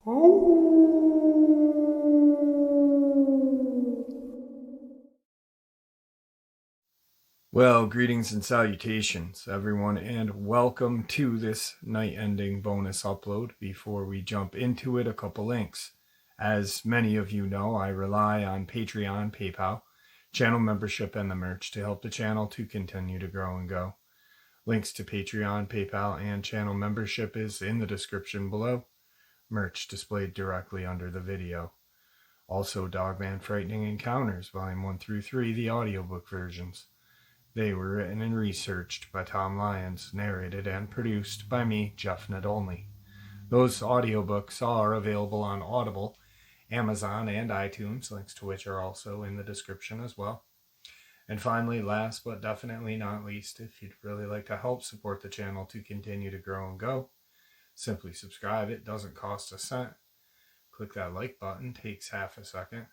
Well, greetings and salutations, everyone, and welcome to this night-ending bonus upload. Before we jump into it, a couple links. As many of you know, I rely on Patreon, PayPal, channel membership, and the merch to help the channel to continue to grow and go. Links to Patreon, PayPal, and channel membership is in the description below. Merch displayed directly under the video. Also, Dogman Frightening Encounters, Volume 1 through 3, the audiobook versions. They were written and researched by Tom Lyons, narrated and produced by me, Jeff Nadolny. Those audiobooks are available on Audible, Amazon, and iTunes, links to which are also in the description as well. And finally, last but definitely not least, if you'd really like to help support the channel to continue to grow and go, simply subscribe. It doesn't cost a cent. Click that like button, takes half a second.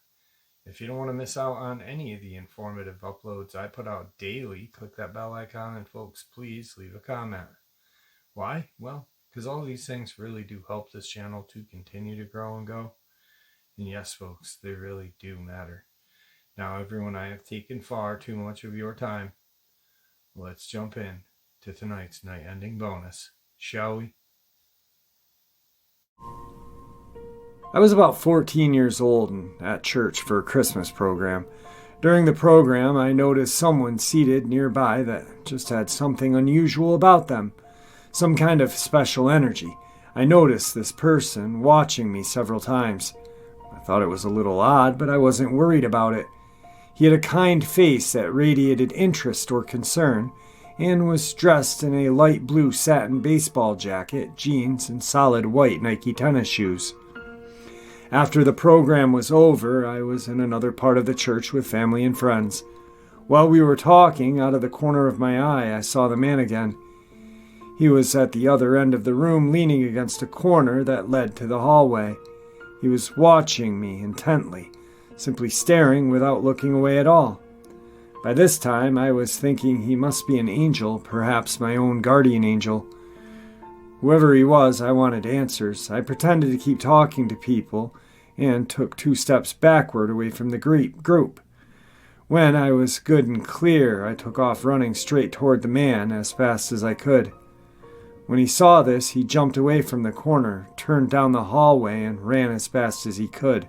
If you don't want to miss out on any of the informative uploads I put out daily, click that bell icon, and folks, please leave a comment. Why? Well, because all these things really do help this channel to continue to grow and go. And yes, folks, they really do matter. Now, everyone, I have taken far too much of your time. Let's jump in to tonight's night-ending bonus, shall we? I was about 14 years old and at church for a Christmas program. During the program, I noticed someone seated nearby that just had something unusual about them, some kind of special energy. I noticed this person watching me several times. I thought it was a little odd, but I wasn't worried about it. He had a kind face that radiated interest or concern, and was dressed in a light blue satin baseball jacket, jeans, and solid white Nike tennis shoes. After the program was over, I was in another part of the church with family and friends. While we were talking, out of the corner of my eye, I saw the man again. He was at the other end of the room, leaning against a corner that led to the hallway. He was watching me intently, simply staring without looking away at all. By this time, I was thinking he must be an angel, perhaps my own guardian angel. Whoever he was, I wanted answers. I pretended to keep talking to people and took 2 steps backward away from the group. When I was good and clear, I took off running straight toward the man as fast as I could. When he saw this, he jumped away from the corner, turned down the hallway, and ran as fast as he could.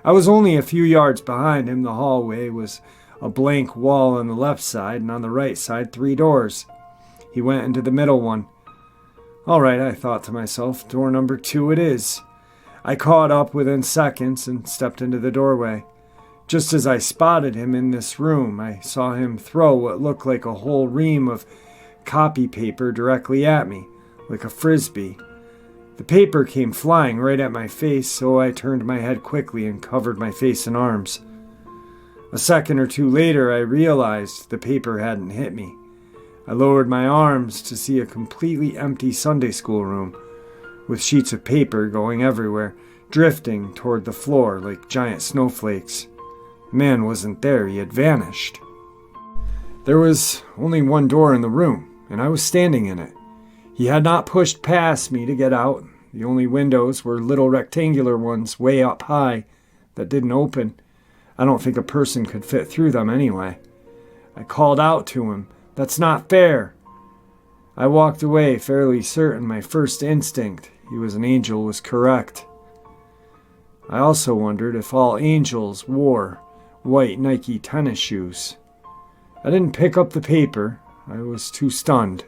I was only a few yards behind him. The hallway was a blank wall on the left side, and on the right side 3 doors. He went into the middle one. All right, I thought to myself, door number 2 it is. I caught up within seconds and stepped into the doorway. Just as I spotted him in this room, I saw him throw what looked like a whole ream of copy paper directly at me, like a frisbee. The paper came flying right at my face, so I turned my head quickly and covered my face and arms. A second or two later, I realized the paper hadn't hit me. I lowered my arms to see a completely empty Sunday school room, with sheets of paper going everywhere, drifting toward the floor like giant snowflakes. The man wasn't there, he had vanished. There was only one door in the room, and I was standing in it. He had not pushed past me to get out. The only windows were little rectangular ones way up high that didn't open. I don't think a person could fit through them anyway. I called out to him, "That's not fair." I walked away, fairly certain my first instinct, he was an angel, was correct. I also wondered if all angels wore white Nike tennis shoes. I didn't pick up the paper. I was too stunned.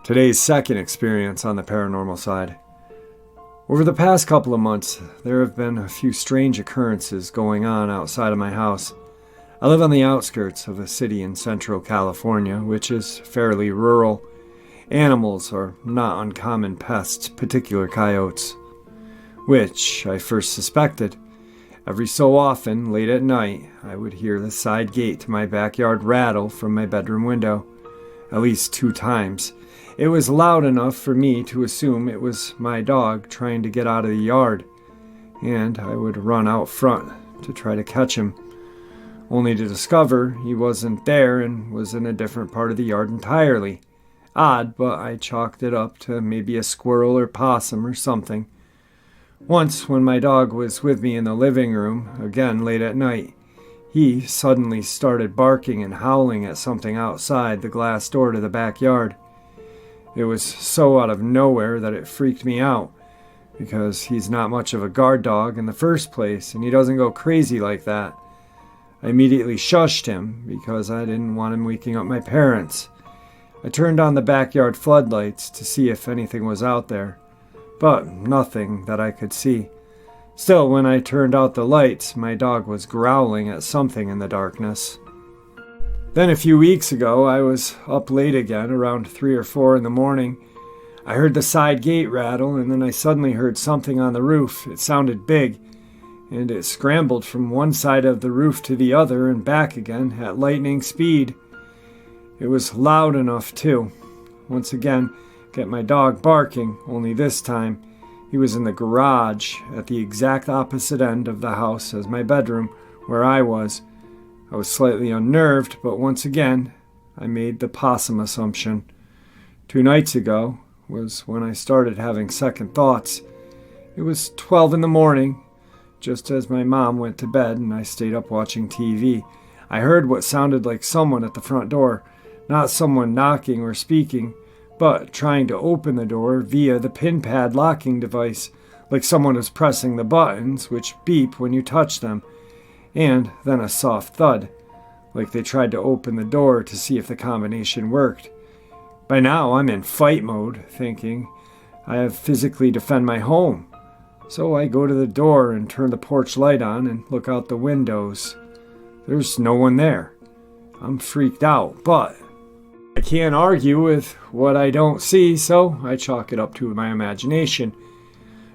Today's second experience on the paranormal side. Over the past couple of months, there have been a few strange occurrences going on outside of my house. I live on the outskirts of a city in central California, which is fairly rural. Animals are not uncommon pests, particular coyotes, which I first suspected. Every so often, late at night, I would hear the side gate to my backyard rattle from my bedroom window, at least 2 times. It was loud enough for me to assume it was my dog trying to get out of the yard, and I would run out front to try to catch him, only to discover he wasn't there and was in a different part of the yard entirely. Odd, but I chalked it up to maybe a squirrel or possum or something. Once, when my dog was with me in the living room, again late at night, he suddenly started barking and howling at something outside the glass door to the backyard. It was so out of nowhere that it freaked me out, because he's not much of a guard dog in the first place, and he doesn't go crazy like that. I immediately shushed him because I didn't want him waking up my parents. I turned on the backyard floodlights to see if anything was out there, but nothing that I could see. Still, when I turned out the lights, my dog was growling at something in the darkness. Then a few weeks ago, I was up late again, around 3 or 4 in the morning. I heard the side gate rattle, and then I suddenly heard something on the roof. It sounded big, and it scrambled from one side of the roof to the other and back again at lightning speed. It was loud enough, too. Once again, get my dog barking, only this time he was in the garage at the exact opposite end of the house as my bedroom, where I was. I was slightly unnerved, but once again, I made the possum assumption. 2 nights ago was when I started having second thoughts. It was 12 in the morning, just as my mom went to bed, and I stayed up watching TV. I heard what sounded like someone at the front door, not someone knocking or speaking, but trying to open the door via the pin pad locking device, like someone was pressing the buttons, which beep when you touch them, and then a soft thud, like they tried to open the door to see if the combination worked. By now, I'm in fight mode, thinking I have physically defend my home. So I go to the door and turn the porch light on and look out the windows. There's no one there. I'm freaked out, but I can't argue with what I don't see, so I chalk it up to my imagination.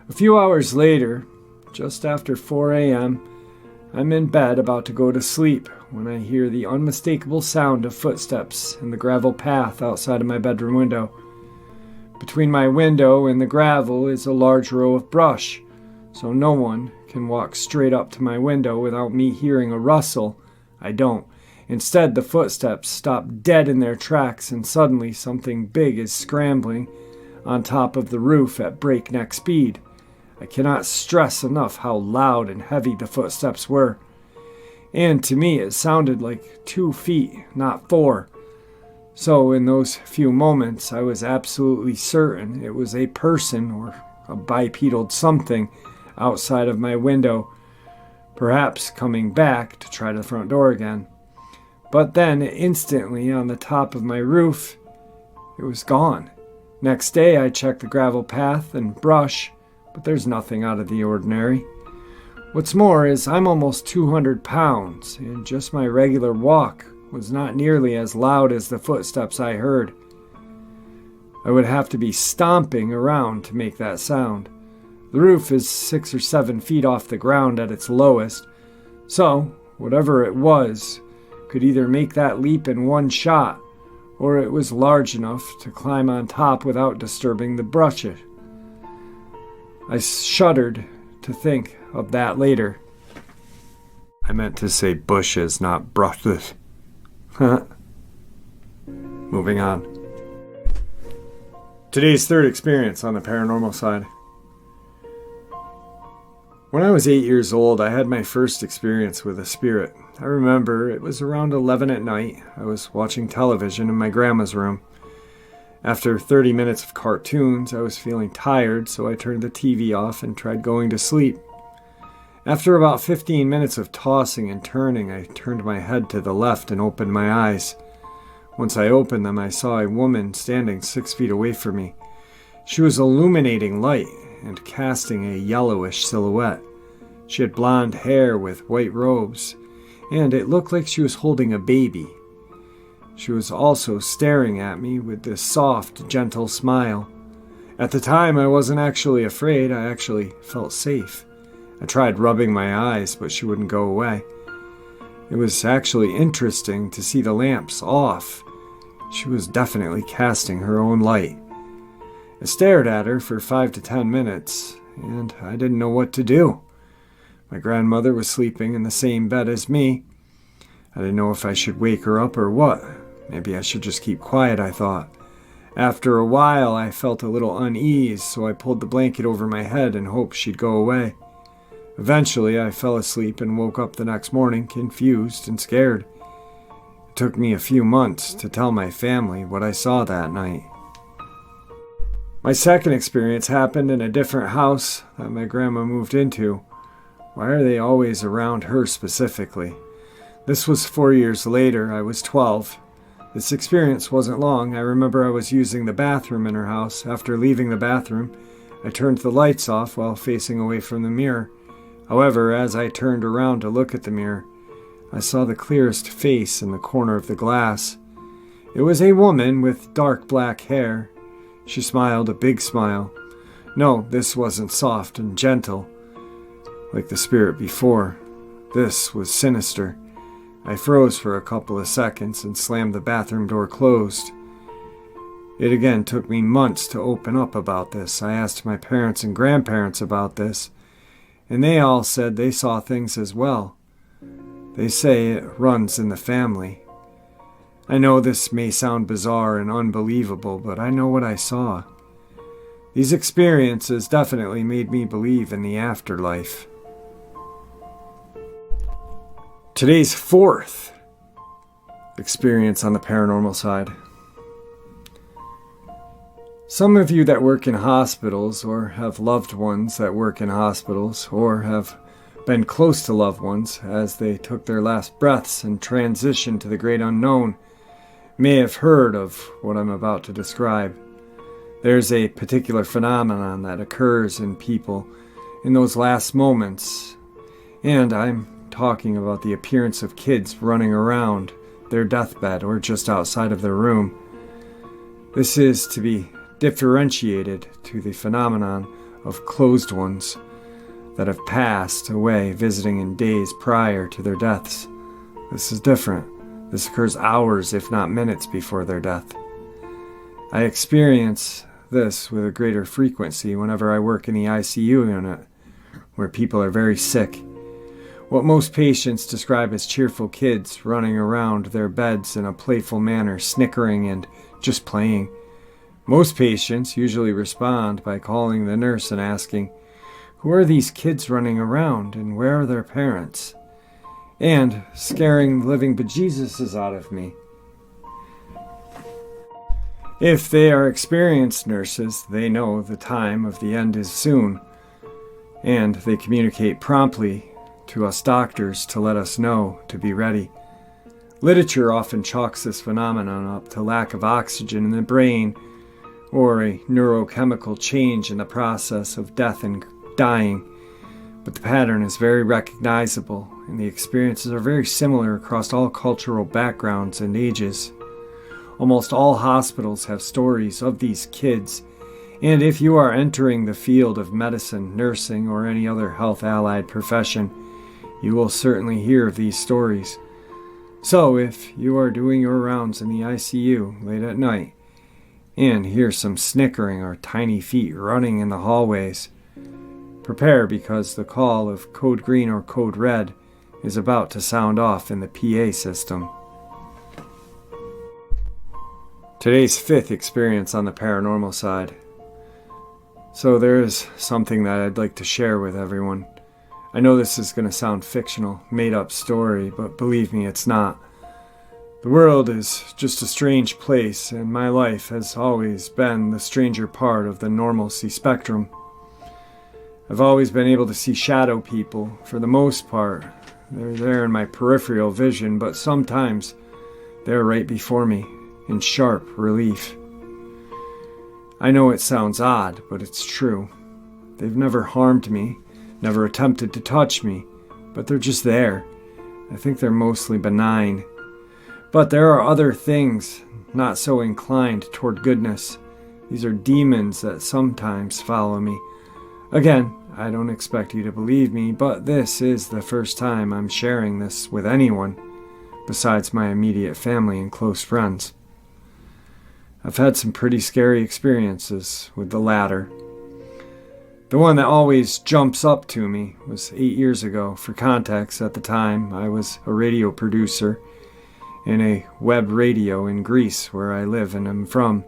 A few hours later, just after 4 a.m., I'm in bed about to go to sleep when I hear the unmistakable sound of footsteps in the gravel path outside of my bedroom window. Between my window and the gravel is a large row of brush, so no one can walk straight up to my window without me hearing a rustle. I don't. Instead, the footsteps stop dead in their tracks, and suddenly something big is scrambling on top of the roof at breakneck speed. I cannot stress enough how loud and heavy the footsteps were. And to me, it sounded like 2 feet, not 4. So in those few moments, I was absolutely certain it was a person or a bipedal something outside of my window, perhaps coming back to try the front door again. But then, instantly, on the top of my roof, it was gone. Next day, I checked the gravel path and brush, but there's nothing out of the ordinary. What's more is I'm almost 200 pounds, and just my regular walk was not nearly as loud as the footsteps I heard. I would have to be stomping around to make that sound. The roof is 6 or 7 feet off the ground at its lowest, so whatever it was could either make that leap in one shot, or it was large enough to climb on top without disturbing the brushes. I shuddered to think of that later. I meant to say bushes, not brushes. Moving on. Today's third experience on the paranormal side. When I was 8 years old, I had my first experience with a spirit. I remember it was around 11 at night. I was watching television in my grandma's room. After 30 minutes of cartoons, I was feeling tired, so I turned the TV off and tried going to sleep. After about 15 minutes of tossing and turning, I turned my head to the left and opened my eyes. Once I opened them, I saw a woman standing 6 feet away from me. She was illuminating light and casting a yellowish silhouette. She had blonde hair with white robes, and it looked like she was holding a baby. She was also staring at me with this soft, gentle smile. At the time, I wasn't actually afraid. I actually felt safe. I tried rubbing my eyes, but she wouldn't go away. It was actually interesting to see the lamps off. She was definitely casting her own light. I stared at her for 5 to 10 minutes, and I didn't know what to do. My grandmother was sleeping in the same bed as me. I didn't know if I should wake her up or what. Maybe I should just keep quiet, I thought. After a while, I felt a little unease, so I pulled the blanket over my head and hoped she'd go away. Eventually, I fell asleep and woke up the next morning confused and scared. It took me a few months to tell my family what I saw that night. My second experience happened in a different house that my grandma moved into. Why are they always around her specifically? This was 4 years later. I was 12. This experience wasn't long. I remember I was using the bathroom in her house. After leaving the bathroom, I turned the lights off while facing away from the mirror. However, as I turned around to look at the mirror, I saw the clearest face in the corner of the glass. It was a woman with dark black hair. She smiled a big smile. No, this wasn't soft and gentle, like the spirit before. This was sinister. I froze for a couple of seconds and slammed the bathroom door closed. It again took me months to open up about this. I asked my parents and grandparents about this, and they all said they saw things as well. They say it runs in the family. I know this may sound bizarre and unbelievable, but I know what I saw. These experiences definitely made me believe in the afterlife. Today's fourth experience on the paranormal side. Some of you that work in hospitals or have loved ones that work in hospitals or have been close to loved ones as they took their last breaths and transitioned to the great unknown may have heard of what I'm about to describe. There's a particular phenomenon that occurs in people in those last moments, and I'm talking about the appearance of kids running around their deathbed or just outside of their room. This is to be differentiated to the phenomenon of closed ones that have passed away visiting in days prior to their deaths. This is different. This occurs hours, if not minutes, before their death. I experience this with a greater frequency whenever I work in the ICU unit, where people are very sick. What most patients describe as cheerful kids running around their beds in a playful manner, snickering and just playing. Most patients usually respond by calling the nurse and asking, "Who are these kids running around and where are their parents?" and scaring the living bejesuses out of me. If they are experienced nurses, they know the time of the end is soon, and they communicate promptly to us doctors to let us know to be ready. Literature often chalks this phenomenon up to lack of oxygen in the brain or a neurochemical change in the process of death and dying, but the pattern is very recognizable and the experiences are very similar across all cultural backgrounds and ages. Almost all hospitals have stories of these kids, and if you are entering the field of medicine, nursing, or any other health-allied profession, you will certainly hear of these stories. So if you are doing your rounds in the ICU late at night and hear some snickering or tiny feet running in the hallways, prepare because the call of code green or code red is about to sound off in the PA system. Today's fifth experience on the paranormal side. So there is something that I'd like to share with everyone. I know this is going to sound fictional, made-up story, but believe me, it's not. The world is just a strange place, and my life has always been the stranger part of the normalcy spectrum. I've always been able to see shadow people, for the most part. They're there in my peripheral vision, but sometimes they're right before me, in sharp relief. I know it sounds odd, but it's true. They've never harmed me, never attempted to touch me, but they're just there. I think they're mostly benign. But there are other things not so inclined toward goodness. These are demons that sometimes follow me. Again, I don't expect you to believe me, but this is the first time I'm sharing this with anyone besides my immediate family and close friends. I've had some pretty scary experiences with the latter. The one that always jumps up to me was 8 years ago. For context, at the time, I was a radio producer in a web radio in Greece, where I live and am from.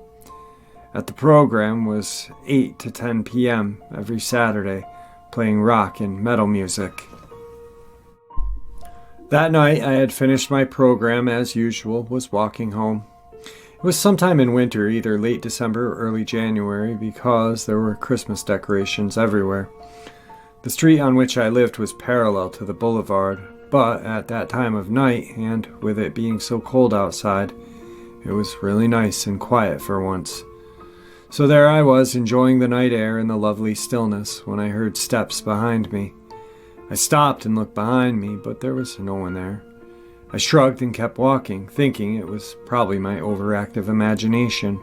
At the program was 8 to 10 p.m. every Saturday, playing rock and metal music. That night, I had finished my program as usual, was walking home. It was sometime in winter, either late December or early January, because there were Christmas decorations everywhere. The street on which I lived was parallel to the boulevard, but at that time of night, and with it being so cold outside, it was really nice and quiet for once. So there I was, enjoying the night air and the lovely stillness, when I heard steps behind me. I stopped and looked behind me, but there was no one there. I shrugged and kept walking, thinking it was probably my overactive imagination.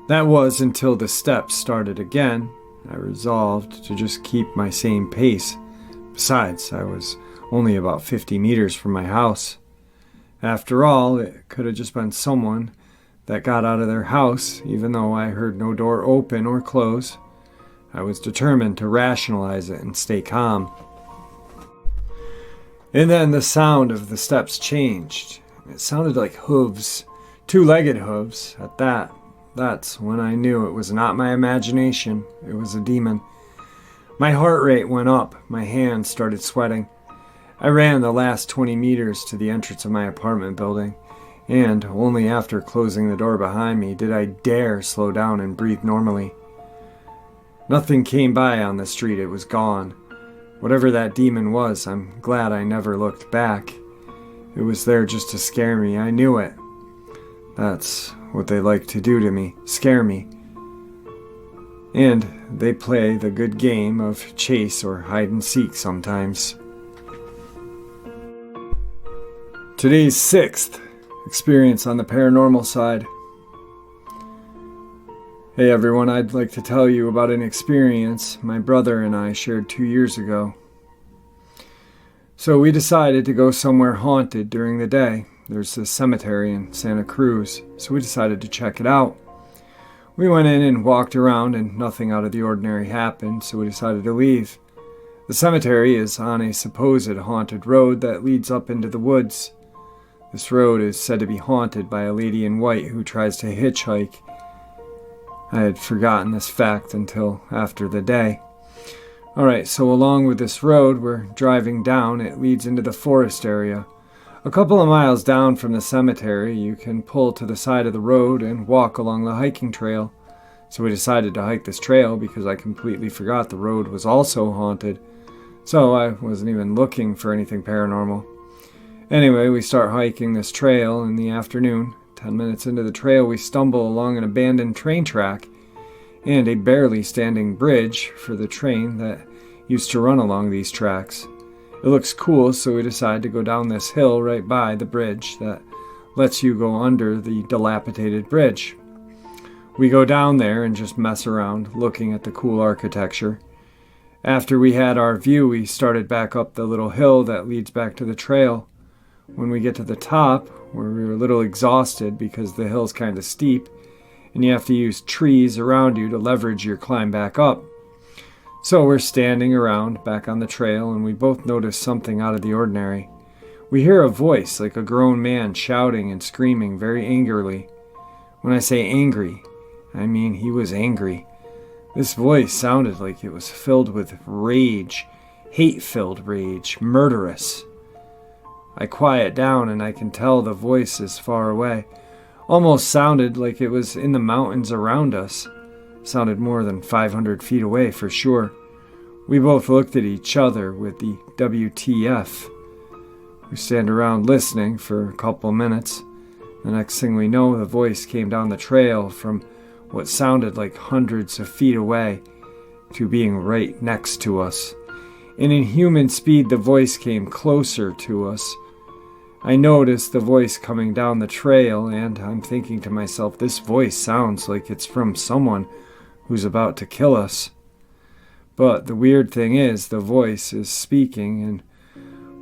That was until the steps started again. I resolved to just keep my same pace. Besides, I was only about 50 meters from my house. After all, it could have just been someone that got out of their house, even though I heard no door open or close. I was determined to rationalize it and stay calm. And then the sound of the steps changed. It sounded like hooves, two-legged hooves at that. That's when I knew it was not my imagination, it was a demon. My heart rate went up, my hands started sweating. I ran the last 20 meters to the entrance of my apartment building, and only after closing the door behind me did I dare slow down and breathe normally. Nothing came by on the street, it was gone. Whatever that demon was, I'm glad I never looked back. It was there just to scare me, I knew it. That's what they like to do to me, scare me. And they play the good game of chase or hide and seek sometimes. Today's sixth experience on the paranormal side. Hey everyone, I'd like to tell you about an experience my brother and I shared 2 years ago. So we decided to go somewhere haunted during the day. There's a cemetery in Santa Cruz, so we decided to check it out. We went in and walked around and nothing out of the ordinary happened, so we decided to leave. The cemetery is on a supposed haunted road that leads up into the woods. This road is said to be haunted by a lady in white who tries to hitchhike. I had forgotten this fact until after the day. Alright, so along with this road we're driving down, it leads into the forest area. A couple of miles down from the cemetery, you can pull to the side of the road and walk along the hiking trail. So we decided to hike this trail because I completely forgot the road was also haunted. So I wasn't even looking for anything paranormal. Anyway, we start hiking this trail in the afternoon. 10 minutes into the trail, we stumble along an abandoned train track and a barely standing bridge for the train that used to run along these tracks. It looks cool, so we decide to go down this hill right by the bridge that lets you go under the dilapidated bridge. We go down there and just mess around, looking at the cool architecture. After we had our view, we started back up the little hill that leads back to the trail. When we get to the top, where we were a little exhausted because the hill's kind of steep, and you have to use trees around you to leverage your climb back up. So we're standing around back on the trail, and we both notice something out of the ordinary. We hear a voice like a grown man shouting and screaming very angrily. When I say angry, I mean he was angry. This voice sounded like it was filled with rage, hate-filled rage, murderous. I quiet down and I can tell the voice is far away. Almost sounded like it was in the mountains around us. Sounded more than 500 feet away for sure. We both looked at each other with the WTF. We stand around listening for a couple minutes. The next thing we know, the voice came down the trail from what sounded like hundreds of feet away to being right next to us. And in human speed, the voice came closer to us. I noticed the voice coming down the trail, and I'm thinking to myself, this voice sounds like it's from someone who's about to kill us. But the weird thing is, the voice is speaking, and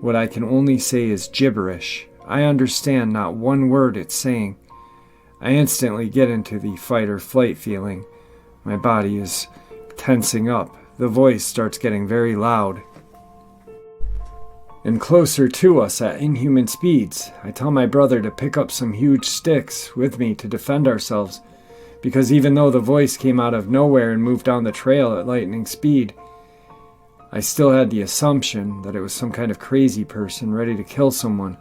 what I can only say is gibberish. I understand not one word it's saying. I instantly get into the fight or flight feeling. My body is tensing up. The voice starts getting very loud and closer to us at inhuman speeds. I tell my brother to pick up some huge sticks with me to defend ourselves, because even though the voice came out of nowhere and moved down the trail at lightning speed, I still had the assumption that it was some kind of crazy person ready to kill someone.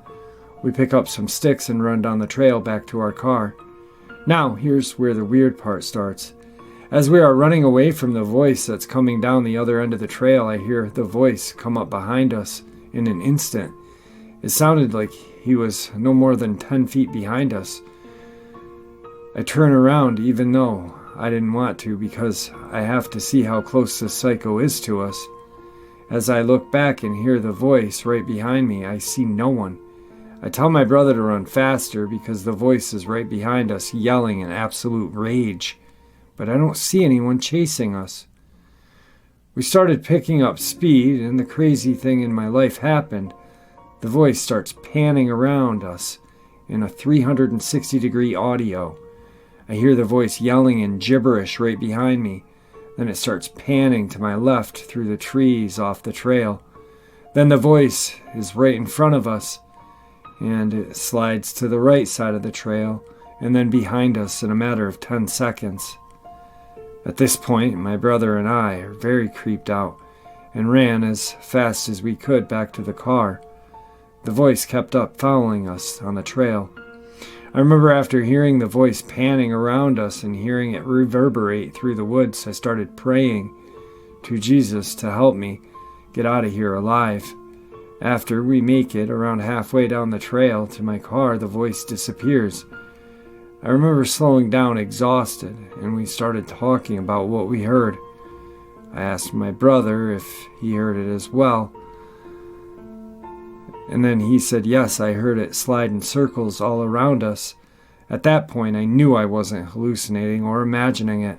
We pick up some sticks and run down the trail back to our car. Now, here's where the weird part starts. As we are running away from the voice that's coming down the other end of the trail, I hear the voice come up behind us in an instant. It sounded like he was no more than 10 feet behind us. I turn around even though I didn't want to, because I have to see how close this psycho is to us. As I look back and hear the voice right behind me, I see no one. I tell my brother to run faster because the voice is right behind us, yelling in absolute rage. But I don't see anyone chasing us. We started picking up speed, and the crazy thing in my life happened. The voice starts panning around us in a 360-degree audio. I hear the voice yelling in gibberish right behind me. Then it starts panning to my left through the trees off the trail. Then the voice is right in front of us, and it slides to the right side of the trail, and then behind us in a matter of 10 seconds. At this point, my brother and I are very creeped out and ran as fast as we could back to the car. The voice kept up following us on the trail. I remember after hearing the voice panning around us and hearing it reverberate through the woods, I started praying to Jesus to help me get out of here alive. After we make it around halfway down the trail to my car, the voice disappears. I remember slowing down exhausted, and we started talking about what we heard. I asked my brother if he heard it as well. And then he said, yes, I heard it slide in circles all around us. At that point, I knew I wasn't hallucinating or imagining it.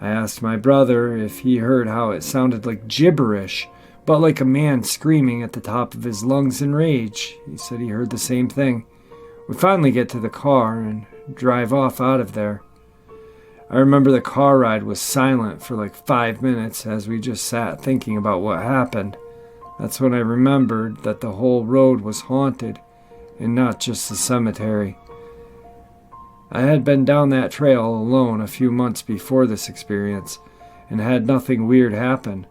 I asked my brother if he heard how it sounded like gibberish, but like a man screaming at the top of his lungs in rage. He said he heard the same thing. We finally get to the car and drive off out of there. I remember the car ride was silent for like 5 minutes as we just sat thinking about what happened. That's when I remembered that the whole road was haunted, and not just the cemetery. I had been down that trail alone a few months before this experience, and had nothing weird happen.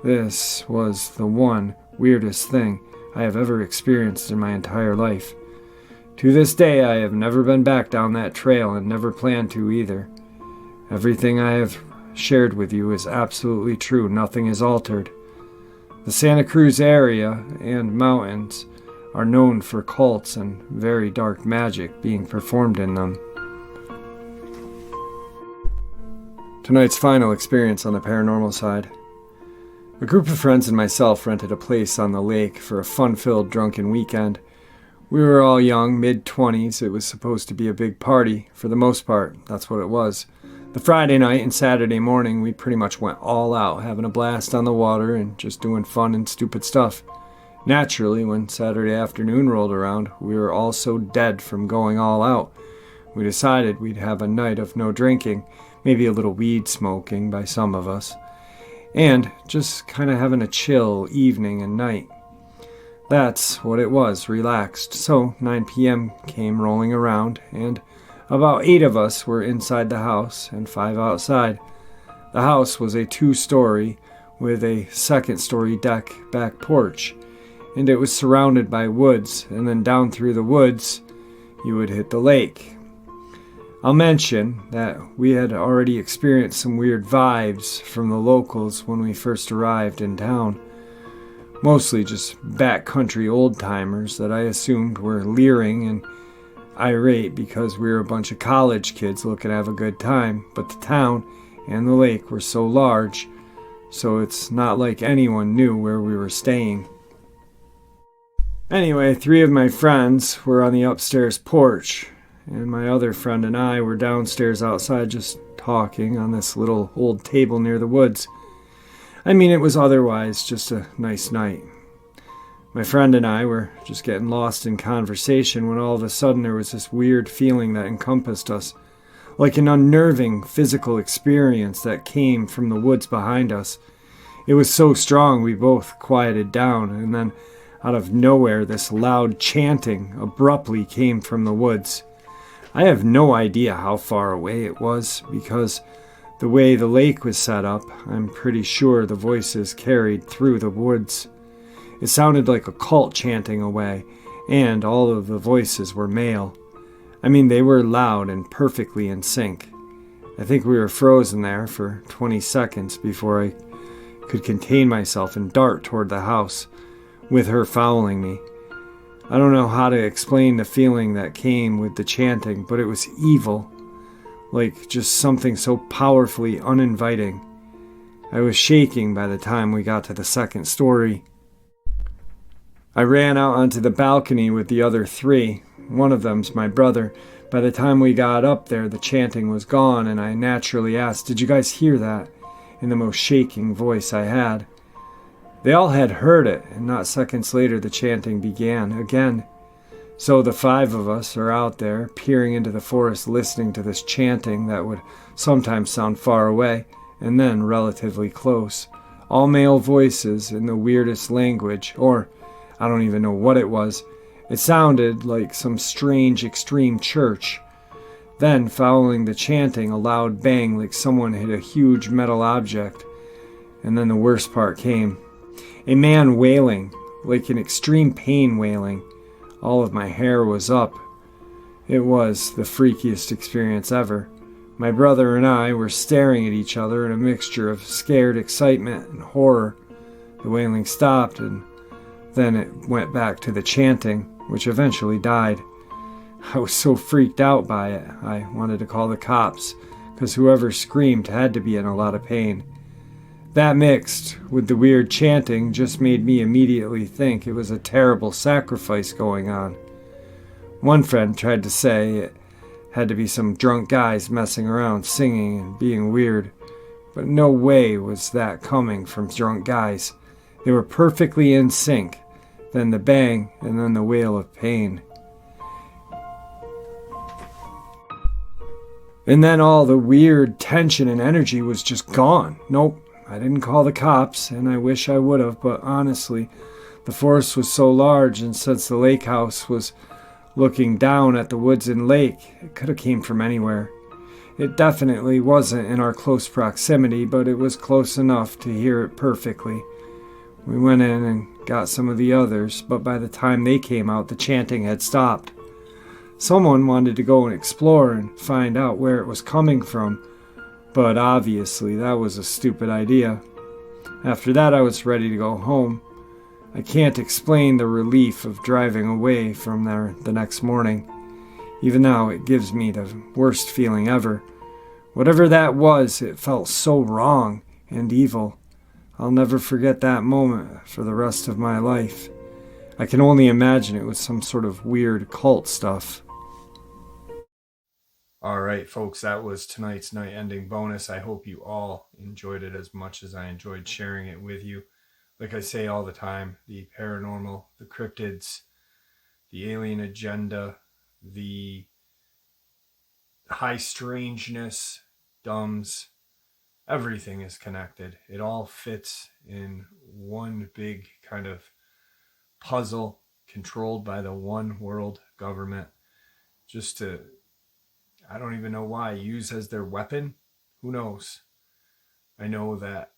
This was the one weirdest thing I have ever experienced in my entire life. To this day, I have never been back down that trail and never plan to either. Everything I have shared with you is absolutely true. Nothing is altered. The Santa Cruz area and mountains are known for cults and very dark magic being performed in them. Tonight's final experience on the paranormal side. A group of friends and myself rented a place on the lake for a fun-filled drunken weekend. We were all young, mid-20s. It was supposed to be a big party. For the most part, that's what it was. The Friday night and Saturday morning, we pretty much went all out, having a blast on the water and just doing fun and stupid stuff. Naturally, when Saturday afternoon rolled around, we were all so dead from going all out. We decided we'd have a night of no drinking, maybe a little weed smoking by some of us, and just kind of having a chill evening and night. That's what it was, relaxed. So 9 p.m. came rolling around, and about 8 of us were inside the house and 5 outside. The house was a 2-story with a 2nd-story deck back porch, and it was surrounded by woods, and then down through the woods you would hit the lake. I'll mention that we had already experienced some weird vibes from the locals when we first arrived in town. Mostly just backcountry old-timers that I assumed were leering and irate because we were a bunch of college kids looking to have a good time, but the town and the lake were so large, so it's not like anyone knew where we were staying. Anyway, 3 of my friends were on the upstairs porch, and my other friend and I were downstairs outside just talking on this little old table near the woods. I mean, it was otherwise just a nice night. My friend and I were just getting lost in conversation when all of a sudden there was this weird feeling that encompassed us, like an unnerving physical experience that came from the woods behind us. It was so strong we both quieted down, and then out of nowhere this loud chanting abruptly came from the woods. I have no idea how far away it was because the way the lake was set up, I'm pretty sure the voices carried through the woods. It sounded like a cult chanting away, and all of the voices were male. I mean, they were loud and perfectly in sync. I think we were frozen there for 20 seconds before I could contain myself and dart toward the house, with her following me. I don't know how to explain the feeling that came with the chanting, but it was evil, like just something so powerfully uninviting. I was shaking by the time we got to the second story. I ran out onto the balcony with the other three. One of them's my brother. By the time we got up there, the chanting was gone, and I naturally asked, "Did you guys hear that?" in the most shaking voice I had. They all had heard it, and not seconds later the chanting began again. So the five of us are out there, peering into the forest, listening to this chanting that would sometimes sound far away, and then relatively close. All male voices in the weirdest language, or I don't even know what it was. It sounded like some strange extreme church. Then, following the chanting, a loud bang like someone hit a huge metal object. And then the worst part came. A man wailing, like an extreme pain wailing. All of my hair was up. It was the freakiest experience ever. My brother and I were staring at each other in a mixture of scared excitement and horror. The wailing stopped, and then it went back to the chanting, which eventually died. I was so freaked out by it, I wanted to call the cops, because whoever screamed had to be in a lot of pain. That mixed with the weird chanting just made me immediately think it was a terrible sacrifice going on. One friend tried to say it had to be some drunk guys messing around singing and being weird, but no way was that coming from drunk guys. They were perfectly in sync. Then the bang, and then the wail of pain. And then all the weird tension and energy was just gone. Nope, I didn't call the cops, and I wish I would have, but honestly, the forest was so large, and since the lake house was looking down at the woods and lake, it could have came from anywhere. It definitely wasn't in our close proximity, but it was close enough to hear it perfectly. We went in and got some of the others, but by the time they came out, the chanting had stopped. Someone wanted to go and explore and find out where it was coming from, but obviously that was a stupid idea. After that, I was ready to go home. I can't explain the relief of driving away from there the next morning. Even now, it gives me the worst feeling ever. Whatever that was, it felt so wrong and evil. I'll never forget that moment for the rest of my life. I can only imagine it was some sort of weird cult stuff. Alright folks, that was tonight's night ending bonus. I hope you all enjoyed it as much as I enjoyed sharing it with you. Like I say all the time, the paranormal, the cryptids, the alien agenda, the high strangeness, dumbs, everything is connected. It all fits in one big kind of puzzle controlled by the one world government just to, I don't even know why, use as their weapon. Who knows? I know that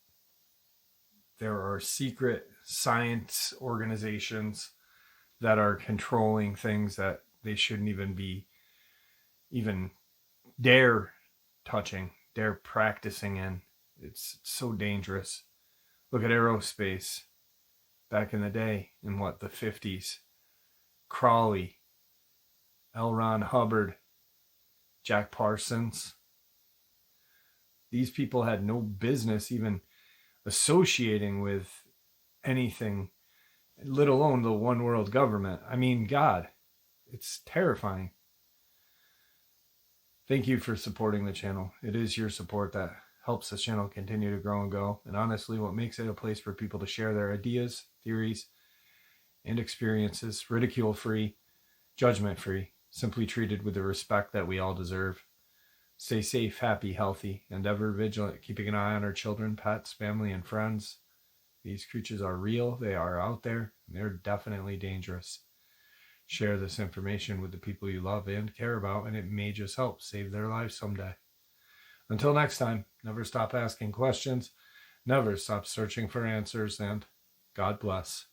there are secret science organizations that are controlling things that they shouldn't even dare touching. They're practicing in. It's so dangerous. Look at aerospace back in the day in the 50s. Crawley, L. Ron Hubbard, Jack Parsons. These people had no business even associating with anything, let alone the one world government. I mean, God, it's terrifying. Thank you for supporting the channel. It is your support that helps the channel continue to grow and go. And honestly, what makes it a place for people to share their ideas, theories, and experiences, ridicule-free, judgment-free, simply treated with the respect that we all deserve. Stay safe, happy, healthy, and ever vigilant, keeping an eye on our children, pets, family, and friends. These creatures are real, they are out there, and they're definitely dangerous. Share this information with the people you love and care about, and it may just help save their lives someday. Until next time, never stop asking questions, never stop searching for answers, and God bless.